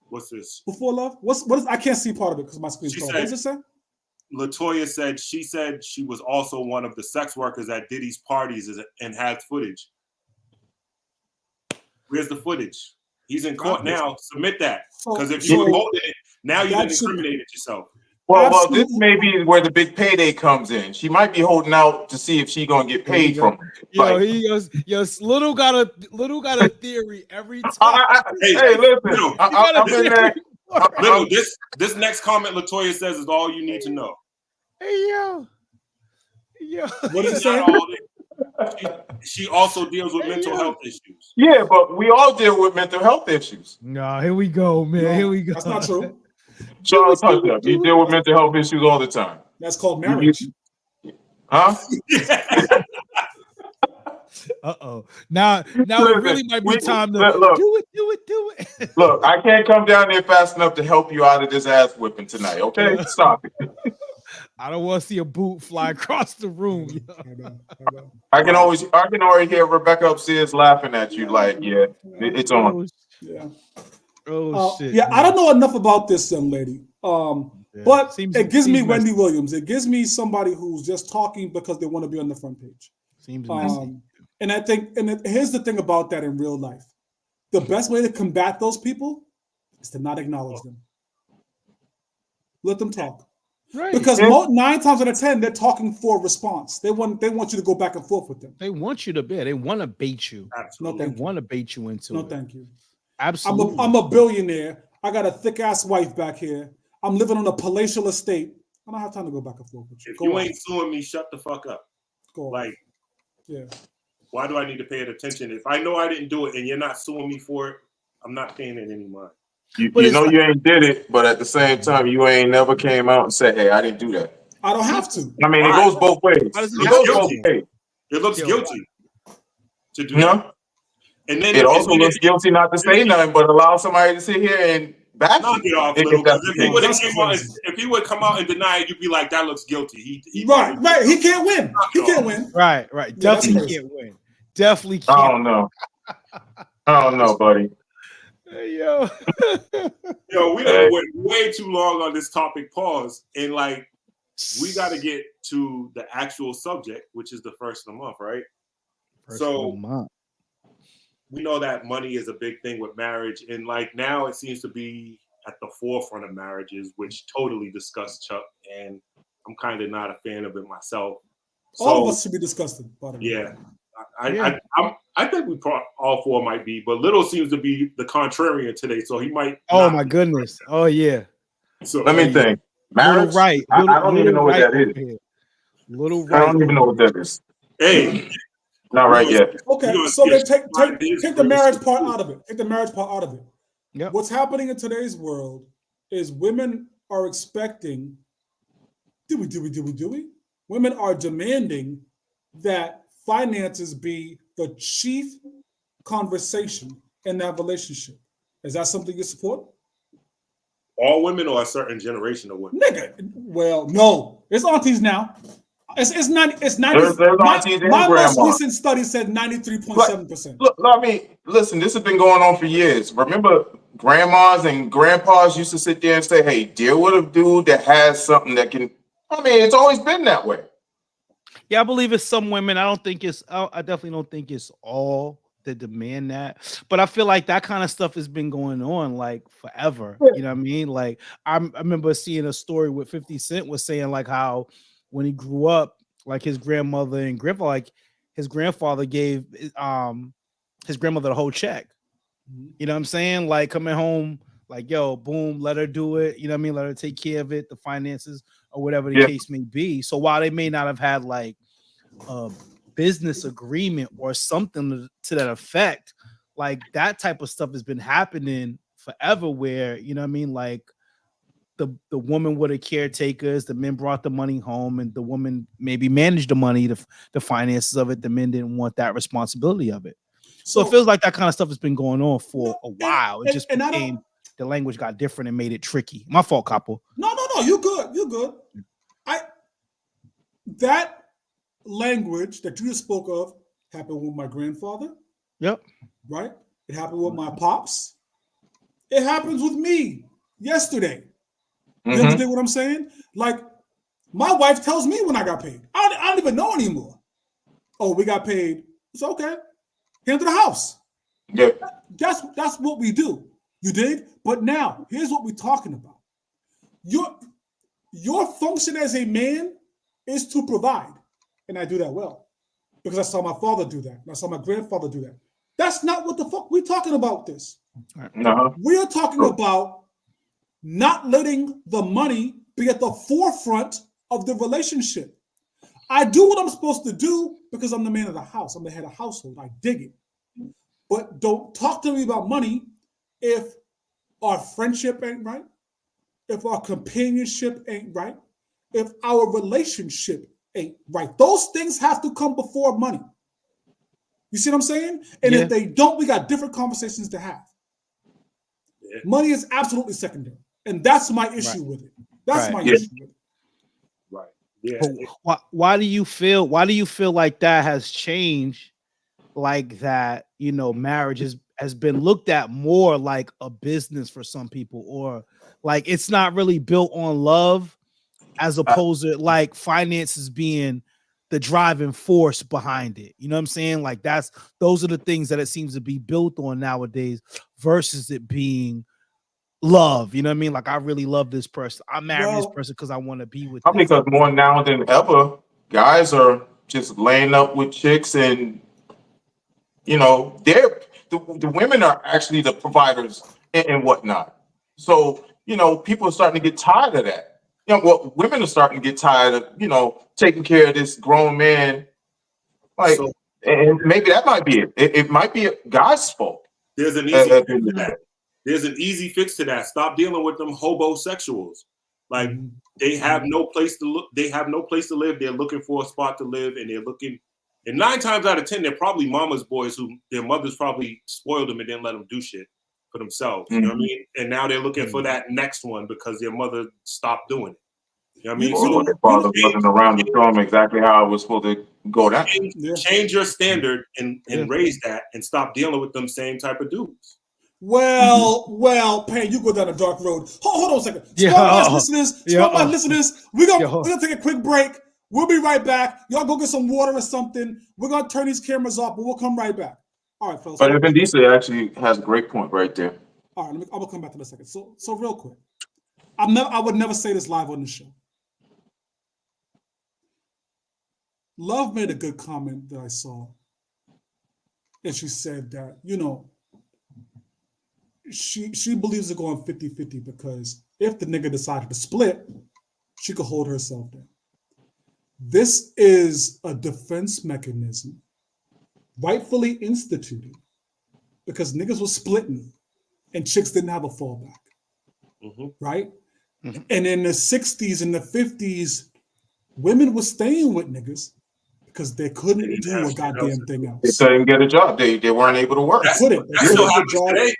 What's this? Before love. What is? I can't see part of it because my screen's closed. What does it say? Latoya said she was also one of the sex workers at Diddy's parties and has footage. Where's the footage? He's in court now. Submit that. Because if you were holding it, now you've incriminated yourself. Well, this may be where the big payday comes in. She might be holding out to see if she's gonna get paid from it. He goes, little got a theory every time. Hey, listen, I'm in there. Little, this next comment Latoya says is all you need to know. Hey, yo. What did it say? She also deals with mental health issues. Yeah, but we all deal with mental health issues. No, here we go, man. No, here we go. That's not true. Charles Hunter, you deal with mental health issues all the time. That's called marriage. Huh? Uh-oh. Now it really might be time to do it. Look, I can't come down there fast enough to help you out of this ass whipping tonight, okay? Stop it. I don't want to see a boot fly across the room. I can already hear Rebecca upstairs laughing at you like, yeah, it's on. Yeah. Oh shit. Yeah, man. I don't know enough about this young lady. But it gives me Wendy Williams. It gives me somebody who's just talking because they want to be on the front page. Seems messy. And I think, here's the thing about that in real life. The best way to combat those people is to not acknowledge them. Let them talk. Right. Because 9 times out of 10, they're talking for a response. They want you to go back and forth with them. They want you to bid. They want to bait you. Absolutely. They want to bait you into it. No, thank you. Absolutely. I'm a billionaire. I got a thick ass wife back here. I'm living on a palatial estate. I don't have time to go back and forth with you. If you ain't suing me, shut the fuck up. Yeah. Why do I need to pay it attention? If I know I didn't do it and you're not suing me for it, I'm not paying it any mind. You know you ain't did it, but at the same time, you ain't never came out and said, "Hey, I didn't do that." I don't have to. I mean, it goes both ways. It goes both ways. It looks guilty to do that. And then it also looks guilty not to say nothing, but allow somebody to sit here and back it off. If he would come out and deny it, you'd be like, "That looks guilty." Right. He can't win. He can't win. Right. Definitely can't win. Definitely can't. I don't know, buddy. Hey, yo. We done went way too long on this topic. Pause. And we got to get to the actual subject, which is the first of the month, right? We know that money is a big thing with marriage, and now it seems to be at the forefront of marriages, which totally disgusts Chuck, and I'm kind of not a fan of it myself. All of us should be disgusted. Yeah. I think we all four might be, but Little seems to be the contrarian today, so he might. Oh my goodness! Oh yeah. So let me think. Marriage, right? I don't even know what that is. Little right. I don't even know what that is. Hey, not right yet. Okay, so then take the marriage part out of it. Take the marriage part out of it. Yeah. What's happening in today's world is women are expecting. Do we? Women are demanding that finances be the chief conversation in that relationship. Is that something you support? All women or a certain generation of women? Nigga, well, no. It's aunties now. It's 90. There's aunties and my grandmas. most recent study said 93.7%. Look, I mean, listen, this has been going on for years. Remember, grandmas and grandpas used to sit there and say, "Hey, deal with a dude that has something that can." I mean, it's always been that way. Yeah, I believe it's some women. I definitely don't think it's all that demand that. But I feel like that kind of stuff has been going on forever. You know what I mean? I remember seeing a story with 50 Cent was saying how when he grew up, his grandmother and grandpa, his grandfather gave his grandmother the whole check. You know what I'm saying? Coming home, yo, boom, let her do it. You know what I mean? Let her take care of it, the finances or whatever the case may be. So while they may not have had a business agreement or something to that effect, that type of stuff has been happening forever where, you know what I mean? The woman were the caretakers, the men brought the money home, and the woman maybe managed the money, the finances of it. The men didn't want that responsibility of it. So it feels like that kind of stuff has been going on for a while. It just became the language got different and made it tricky. My fault, couple. No, you're good. You're good. That language that you just spoke of happened with my grandfather. Yep. Right? It happened with my pops. It happens with me yesterday. You understand what I'm saying? My wife tells me when I got paid. I don't even know anymore. Oh, we got paid. It's okay. Hand to the house. Yeah. That's what we do. You dig? But now, here's what we're talking about. Your function as a man is to provide. And I do that well. Because I saw my father do that. And I saw my grandfather do that. That's not what the fuck we're talking about this. No. We're talking about not letting the money be at the forefront of the relationship. I do what I'm supposed to do because I'm the man of the house. I'm the head of household. I dig it. But don't talk to me about money if our friendship ain't right, if our companionship ain't right, if our relationship ain't right. Those things have to come before money. You see what I'm saying? And if they don't, we got different conversations to have. Yeah. Money is absolutely secondary. And that's my issue with it. That's my issue with it. Right. Yeah. Why do you feel like that has changed like that, marriage has been looked at more like a business for some people, or like it's not really built on love as opposed to like finances being the driving force behind it. You know what I'm saying? Like those are the things that it seems to be built on nowadays versus it being love. You know what I mean? Like I really love this person. I marry this person because I want to be with them. Because more now than ever, guys are just laying up with chicks, and you know, the women are actually the providers and whatnot. So, you know, people are starting to get tired of that. You know, well, women are starting to get tired of, you know, taking care of this grown man. Like, So- and maybe that might be it. It might be a guy's fault. There's an easy fix to that. There's an easy fix to that. Stop dealing with them hobosexuals. Like they have no place to look. They have no place to live. They're looking for a spot to live, and they're looking. And 9 times out of 10, they're probably mama's boys who their mothers probably spoiled them and didn't let them do shit for themselves. You know what I mean? And now they're looking for that next one because their mother stopped doing it. You know what I mean? So their father wasn't around to show them exactly how it was supposed to go down. Change your standard and raise that, and stop dealing with them same type of dudes. Well, Payne, you go down a dark road. Hold on a second. Listeners, we're gonna take a quick break. We'll be right back. Y'all go get some water or something. We're gonna turn these cameras off, but we'll come right back. All right, fellas. But Vin Diesel actually has a great point right there. All right, I will come back to that in a second. So real quick, I would never say this live on the show. Love made a good comment that I saw, and she said that, you know, she believes it going 50-50 because if the nigga decided to split, she could hold herself down. This is a defense mechanism rightfully instituted because niggas was splitting and chicks didn't have a fallback, right? And in the 60s and the 50s, women were staying with niggas because they couldn't do a goddamn thing else. They couldn't get a job. They weren't able to work. That still happens today.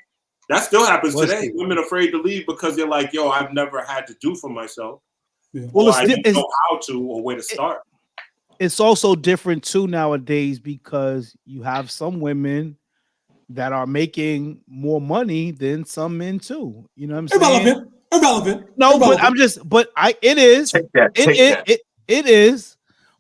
That still happens today. Women are afraid to leave because they're like, yo, I've never had to do for myself. Yeah. Well, I didn't know how to or where to start. It's also different too nowadays because you have some women that are making more money than some men too. You know what I'm saying? Irrelevant. No, but it is. It is.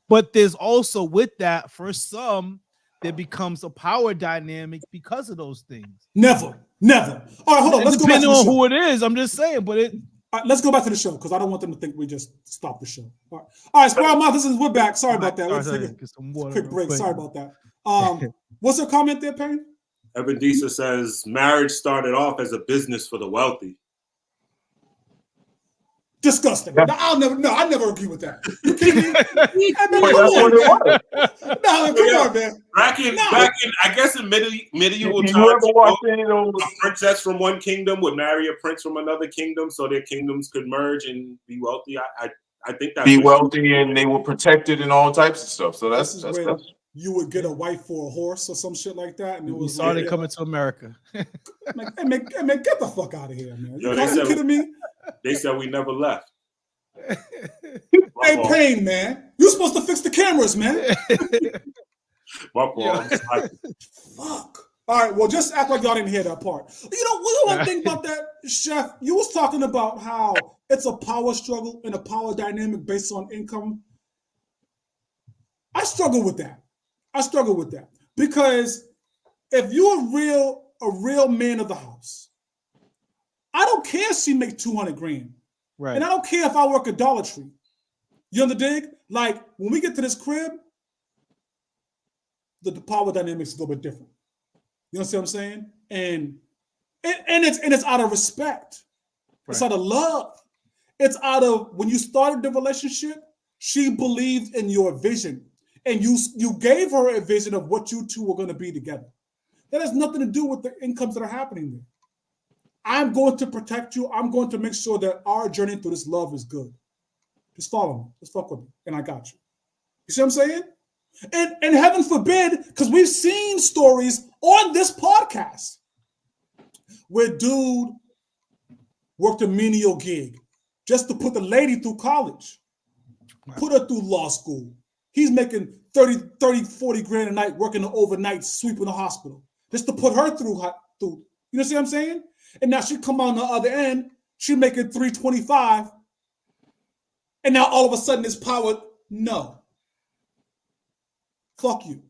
But there's also with that, for some, there becomes a power dynamic because of those things. Never. All right, hold on. Let's go back to the show. Depending on who it is, I'm just saying. But all right, let's go back to the show because I don't want them to think we just stopped the show. All right, Sparring Mouth, we're back. Sorry about that. Let's take a quick break. Sorry about that. What's your comment there, Payne? Evan Disa says marriage started off as a business for the wealthy. Disgusting. No, I never agree with that. You kidding me? Come on, man. Back in, I guess in medieval times, a princess from one kingdom would marry a prince from another kingdom, so their kingdoms could merge and be wealthy. I think that wealthy, and they were protected and all types of stuff. So that's you would get a wife for a horse or some shit like that, and it was started coming to America. Hey, man, get the fuck out of here, man! You kidding me? They said we never left. Hey, Payne, man, you're supposed to fix the cameras, man. Fuck. All right, well, just act like y'all didn't hear that part. You know, one thing about that, Chef, you was talking about how it's a power struggle and a power dynamic based on income. I struggle with that because if you're a real man of the house, I don't care if she makes $200,000, right? And I don't care if I work at Dollar Tree. You understand? Like when we get to this crib, the power dynamics is a little bit different. You understand what I'm saying? And it's out of respect. Right. It's out of love. It's out of when you started the relationship, she believed in your vision, and you gave her a vision of what you two were going to be together. That has nothing to do with the incomes that are happening there. I'm going to protect you. I'm going to make sure that our journey through this love is good. Just follow me. Just fuck with me. And I got you. You see what I'm saying? And heaven forbid, because we've seen stories on this podcast where dude worked a menial gig just to put the lady through college, put her through law school. He's making 30, 40 grand a night working the overnight, sweeping the hospital just to put her through through. You know what I'm saying? And now she come on the other end, she making 325, and now all of a sudden it's power. No. Fuck you.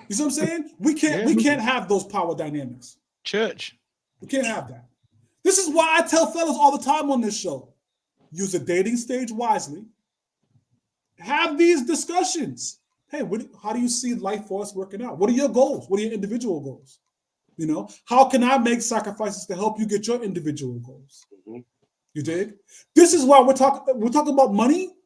You see what I'm saying? We can't have those power dynamics. Church. We can't have that. This is why I tell fellas all the time on this show, use the dating stage wisely. Have these discussions. Hey, how do you see life for us working out? What are your goals? What are your individual goals? You know, how can I make sacrifices to help you get your individual goals? Mm-hmm. You dig? This is why we're talking about money.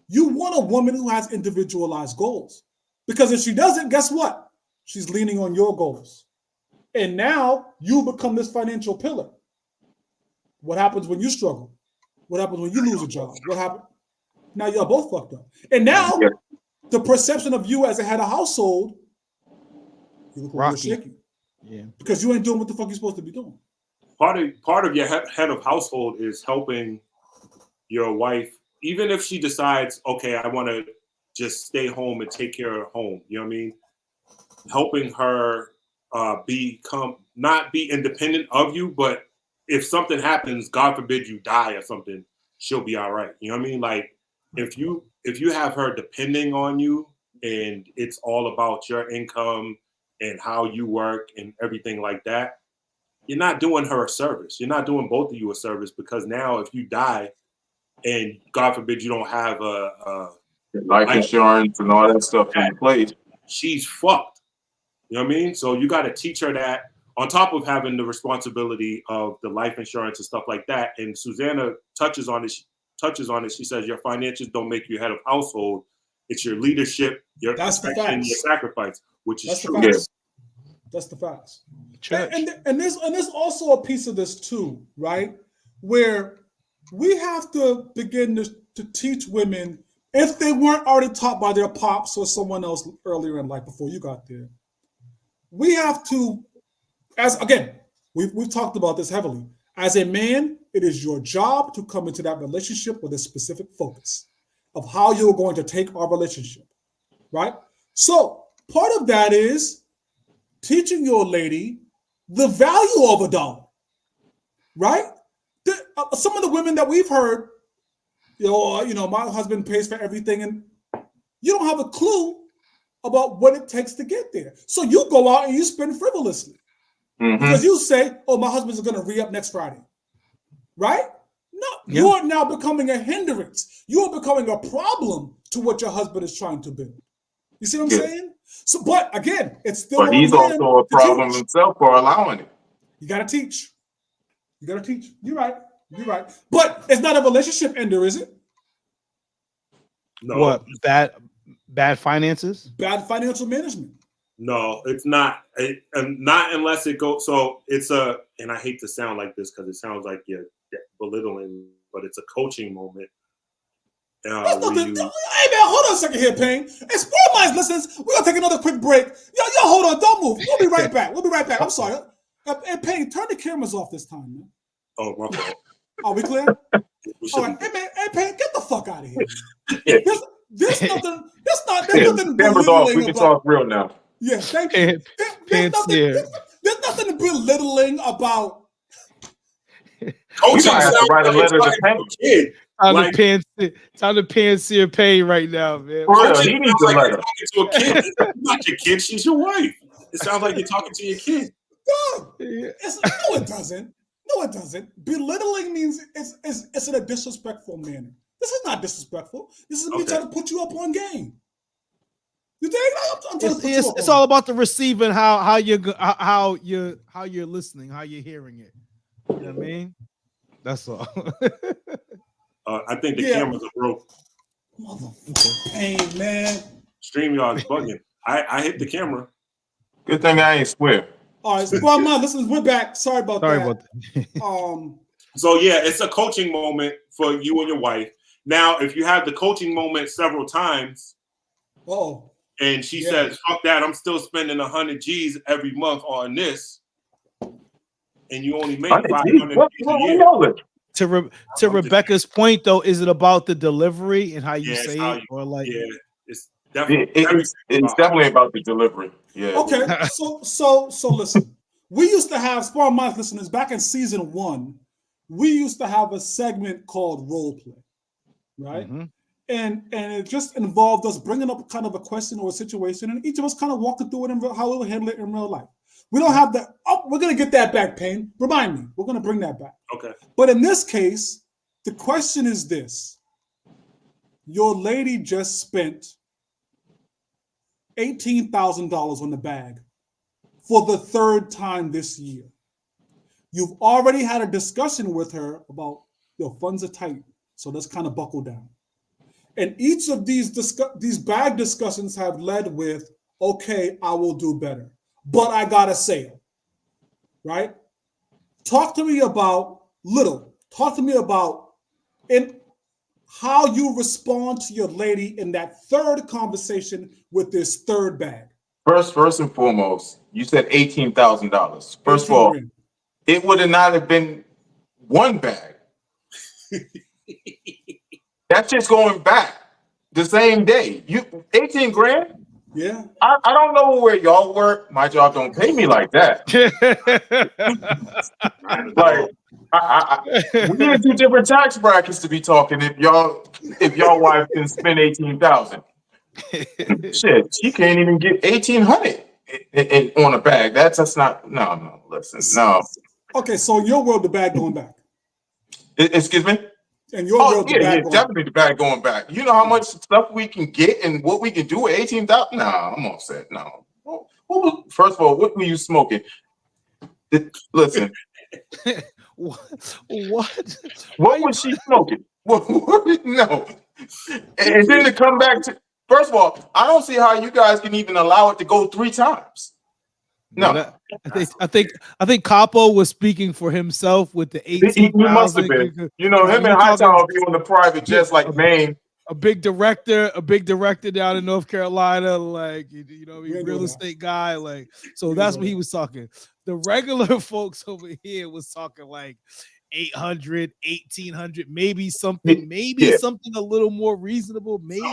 You want a woman who has individualized goals. Because if she doesn't, guess what? She's leaning on your goals. And now you become this financial pillar. What happens when you struggle? What happens when you lose a job? What happens? Now y'all both fucked up. And now the perception of you as a head of household, you look a little shaky. Yeah. Because you ain't doing what the fuck you're supposed to be doing. Part of your head of household is helping your wife, even if she decides, okay, I want to just stay home and take care of home. You know what I mean? Helping her not be independent of you, but if something happens, God forbid you die or something, she'll be all right. You know what I mean? Like if you have her depending on you and it's all about your income and how you work and everything like that, you're not doing her a service. You're not doing both of you a service, because now if you die and God forbid you don't have a life insurance and all that stuff in place, she's fucked. You know what I mean? So you got to teach her that, on top of having the responsibility of the life insurance and stuff like that. And Susanna touches on it. She says your finances don't make you head of household. It's your leadership, your protection, your sacrifice, which is true. That's the facts. And there's also a piece of this too, right? Where we have to begin to teach women, if they weren't already taught by their pops or someone else earlier in life before you got there. We have to, we've talked about this heavily. As a man, it is your job to come into that relationship with a specific focus of how you're going to take our relationship, right? So part of that is teaching your lady the value of a dollar, right? Some of the women that we've heard, my husband pays for everything, and you don't have a clue about what it takes to get there. So you go out and you spend frivolously because you say, "Oh, my husband's going to re-up next Friday," right? No, you are now becoming a hindrance. You are becoming a problem to what your husband is trying to build. You see what I'm saying? So, but again, it's still. But he's also a problem himself for allowing it. You got to teach. You're right. But it's not a relationship ender, is it? No. What? Bad finances? Bad financial management. No, it's not. Not unless it goes. So it's and I hate to sound like this because it sounds like you're belittling, but it's a coaching moment. Hey man, hold on a second here, Payne. Hey, Sparring Minds listeners, we're gonna take another quick break. Yo, hold on, don't move. We'll be right back. I'm sorry. Hey, Payne, turn the cameras off this time, man. Oh, my fault. Are we clear? All right. Hey man, Payne, get the fuck out of here. There's nothing cameras off. We can talk real now. Yeah, thank you. There's nothing belittling about. Coaching sounds to write a letter to Payne. Time to pan Payne right now, man. He needs a letter. To a kid. It's not your kid, she's your wife. It sounds like you're talking to your kid. No, it doesn't. No, it doesn't. Belittling means it's in a disrespectful manner. This is not disrespectful. This is me trying to put you up on game. You think? I'm trying to put you up. It's all about the receiving, how you're listening, how you're hearing it. You know what I mean? That's all. I think the cameras are broke. Motherfucker, Payne, man. StreamYard's bugging. I hit the camera. Good thing I ain't swear. All right, Sparring Minds listeners, we're back. Sorry about that. So yeah, it's a coaching moment for you and your wife. Now, if you have the coaching moment several times, and she says, "Fuck that! I'm still spending 100 G's every month on this," and you only make 500 a year. To Rebecca's point, though, is it about the delivery and how you say it, or like? Yeah, it's definitely about the delivery. Yeah. Okay, so listen. We used to have Sparring Minds listeners back in season 1. We used to have a segment called role play, right? Mm-hmm. And it just involved us bringing up kind of a question or a situation, and each of us kind of walking through it and how we would handle it in real life. We don't have that. Oh, we're gonna get that back, Payne. Remind me. We're gonna bring that back. Okay. But in this case, the question is this: your lady just spent $18,000 on the bag for the 3rd time this year. You've already had a discussion with her about your funds are tight, so let's kind of buckle down. And each of these bag discussions have led with, okay, I will do better, but I got a sale, right? Talk to me about how you respond to your lady in that 3rd conversation with this 3rd bag. First and foremost, you said $18,000. First of all, $18,000. it would have not have been one bag. That's just going back the same day. 18 grand? Yeah. I don't know where y'all work. My job don't pay me like that. Like, we in 2 different tax brackets to be talking. If y'all wife can spend 18,000, shit, she can't even get 1,800 on a bag. That's not. No. Listen, no. Okay, so in your world, the bag going back. Excuse me. In your world, the bag going definitely the bag going back. You know how much stuff we can get and what we can do with 18,000? Nah, I'm upset. No. First of all, what were you smoking? Listen. What? What was she smoking? No. And then to come back to, first of all, I don't see how you guys can even allow it to go 3 times. No. I think Capo was speaking for himself with the 18,000. He must have been. You know, him and Hightower be on the private jets like Maine. A big director down in North Carolina, like, you know, real estate guy, like, so that's what he was talking. The regular folks over here was talking like 800, 1,800, maybe something a little more reasonable, maybe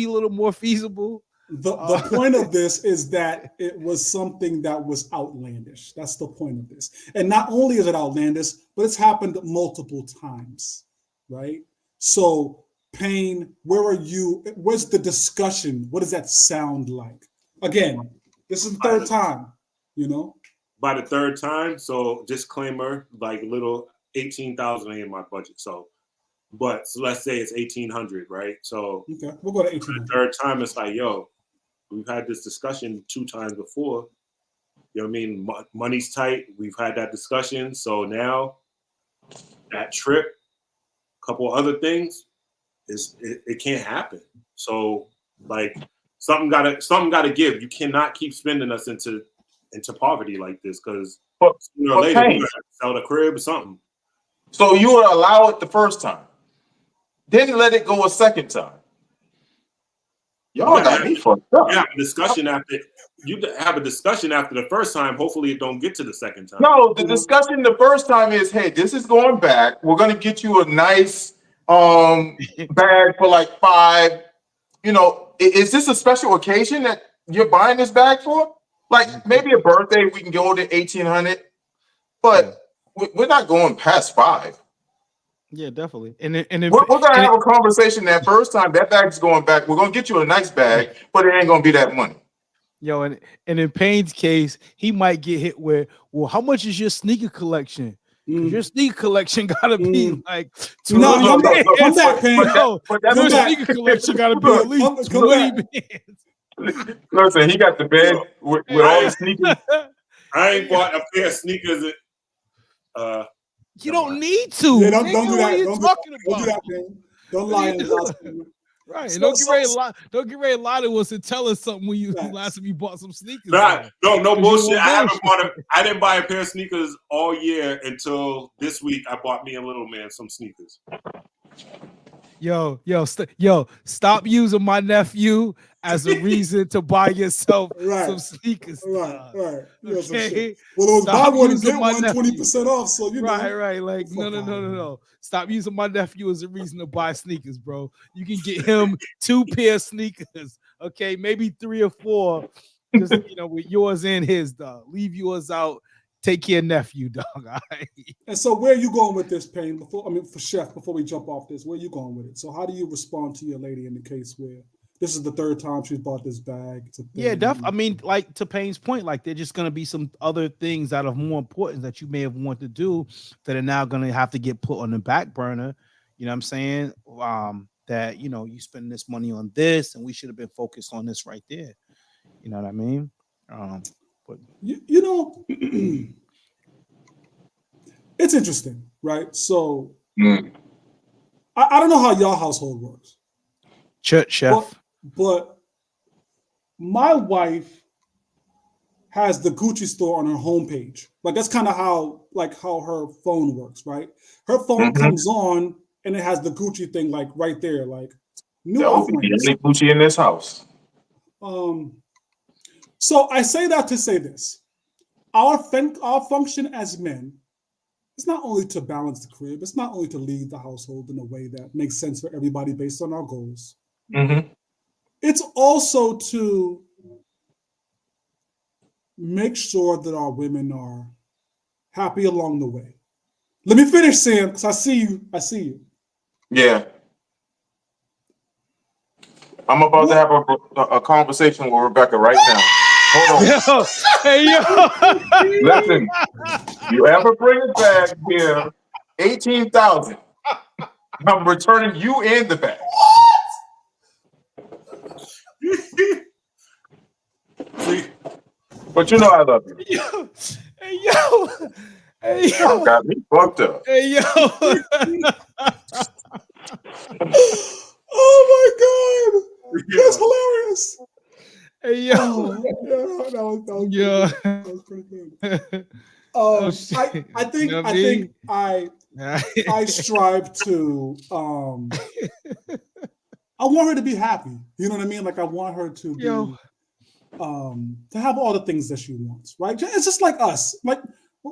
a little more feasible. The point of this is that it was something that was outlandish. That's the point of this. And not only is it outlandish, but it's happened multiple times, right? So, Payne, where are you? Where's the discussion? What does that sound like? Again, this is the 3rd time, you know? By the 3rd time, so disclaimer, like little 18,000 in my budget. So let's say it's 1,800, right? So okay, we'll go to 1,800. The 3rd time, it's like, yo, we've had this discussion 2 times before. You know what I mean? Money's tight. We've had that discussion. So now that trip, couple other things, it can't happen. So like something gotta give. You cannot keep spending us into poverty like this, because sooner or later we're gonna sell the crib or something. So you would allow it the 1st time, then let it go a 2nd time. Y'all got me fucked up. You have a discussion after the 1st time. Hopefully it don't get to the 2nd time. No, the discussion the 1st time is, hey, this is going back. We're gonna get you a nice bag for like 5. You know, is this a special occasion that you're buying this bag for? Like maybe a birthday, we can go to 1,800, but we're not going past 5. Yeah, definitely. And we're gonna have a conversation that 1st time. That bag's going back. We're gonna get you a nice bag, but it ain't gonna be that money. Yo, and in Payne's case, he might get hit with, well, how much is your sneaker collection? Your sneaker collection gotta be like 20 come back, Payne. Your sneaker collection gotta be at least 20 bands. Listen, he got the bed with all the sneakers. I ain't bought a pair of sneakers. You don't need to. Yeah, don't do that. What are you talking about? Don't do that, Payne. Don't lie in the right. Don't get ready to lie to us and tell us something when you last time you bought some sneakers. No bullshit. I didn't buy a pair of sneakers all year until this week. I bought me and little man some sneakers. Yo, stop using my nephew as a reason to buy yourself some sneakers. Right. Okay. Well, buy one and get one 20% off. So you know. Right. Like no. Stop using my nephew as a reason to buy sneakers, bro. You can get him 2 pair of sneakers Okay, maybe 3 or 4. Just with yours and his, dog. Leave yours out. Take care, nephew, dog. All right? And so, where are you going with this, Payne? For Chef, before we jump off this, where are you going with it? So, how do you respond to your lady in the case where this is the 3rd time she's bought this bag? Yeah, I mean, like to Payne's point, like there's just gonna be some other things that are more important that you may have wanted to do that are now gonna have to get put on the back burner. You know what I'm saying? That you spend this money on this, and we should have been focused on this right there. You know what I mean? But it's interesting, right? So I don't know how y'all household works. Church chef. But my wife has the Gucci store on her homepage. Like that's kind of how her phone works, right? Her phone comes on and it has the Gucci thing like right there, like new offerings. Gucci in this house. So I say that to say this: our function as men is not only to balance the crib, it's not only to lead the household in a way that makes sense for everybody based on our goals. Mm-hmm. It's also to make sure that our women are happy along the way. Let me finish, Sam, because I see you. Yeah. I'm about to have a conversation with Rebecca right now. Hold on. Hey, yo. Listen, you ever bring it back here, 18,000. I'm returning you and the bag. But you know I love you. Yo. Hey, yo. Hey, yo. Got me fucked up. Hey, yo. Oh my God. That's hilarious. Hey, yo. That was pretty good. I think I strive to I want her to be happy. You know what I mean? Like I want her to be to have all the things that she wants, right? It's just like us. Like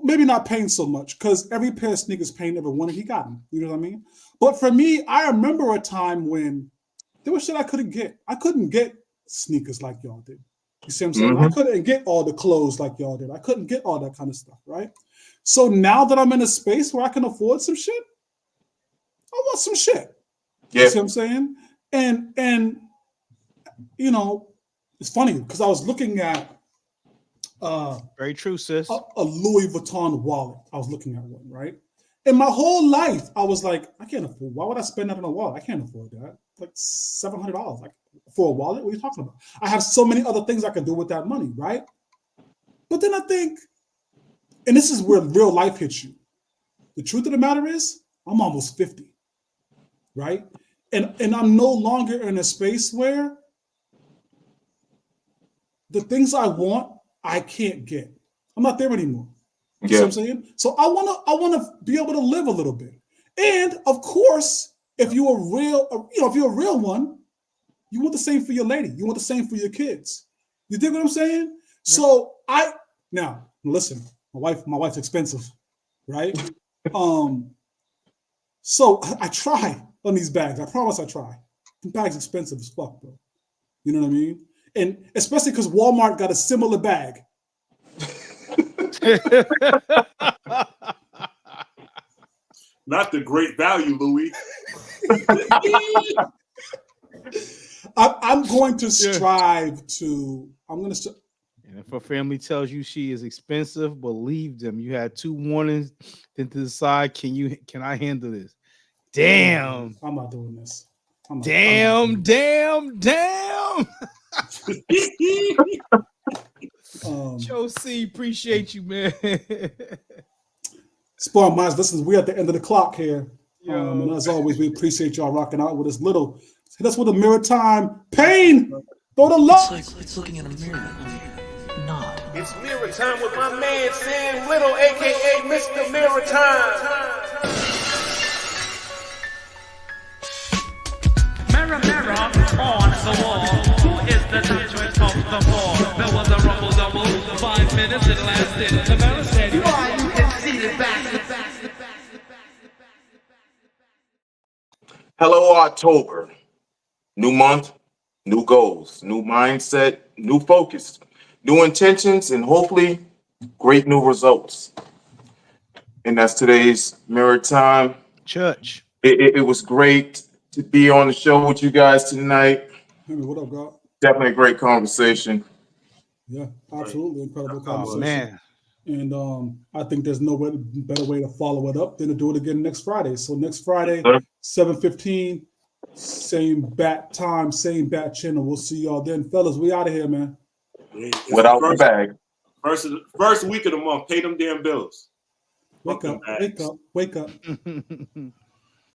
maybe not Payne so much, because every pair of sneakers Payne ever wanted, he got them. You know what I mean? But for me, I remember a time when there was shit I couldn't get. I couldn't get sneakers like y'all did. You see what I'm saying? Mm-hmm. I couldn't get all the clothes like y'all did. I couldn't get all that kind of stuff, right? So now that I'm in a space where I can afford some shit, I want some shit. Yeah. You see what I'm saying? And you know, it's funny because I was looking at very true, sis. A Louis Vuitton wallet. I was looking at one, right? And my whole life, I was like, I can't afford. Why would I spend that on a wallet? I can't afford that. Like $700, like for a wallet. What are you talking about? I have so many other things I can do with that money, right? But then I think, and this is where real life hits you. The truth of the matter is, I'm almost 50, right? And I'm no longer in a space where the things I want, I can't get. I'm not there anymore. You see what I'm saying? So I wanna be able to live a little bit. And of course, if you're a real one, you want the same for your lady. You want the same for your kids. You dig what I'm saying? Mm-hmm. So now listen, my wife's expensive, right? So I try on these bags. I promise I try. The bag's expensive as fuck, bro. You know what I mean? And especially because Walmart got a similar bag. Not the great value, Louis. I'm going to strive to. And if a family tells you she is expensive, believe them. You had 2 warnings, then to decide, can I handle this? Damn. I'm not doing this. Damn. Joe C, appreciate you, man. Sparring Minds, listen, we're at the end of the clock here. And as always, we appreciate y'all rocking out with us. Hit us with a mirror time. Payne, throw the love. It's looking in a mirror. Not. It's mirror time with my man Sam Little, aka Mr. Mirror Time. Mirror, mirror on the wall. Who is the tyrant of the ball? There was a rumble double. 5 minutes it lasted. The mirror said, "You are, you can see the back." Hello, October. New month, new goals, new mindset, new focus, new intentions, and hopefully great new results. And that's today's Mirror Time. Church. It was great to be on the show with you guys tonight. Henry, what up, God? Definitely a great conversation. Yeah, absolutely incredible Oh conversation. man. And I think there's no better way to follow it up than to do it again next Friday. So next Friday, 7:15, same bat time, same bat channel. We'll see y'all then, fellas. We out of here, man. It's Without the the bag. first week of the month. Pay them damn bills. Wake up, wake up, wake up.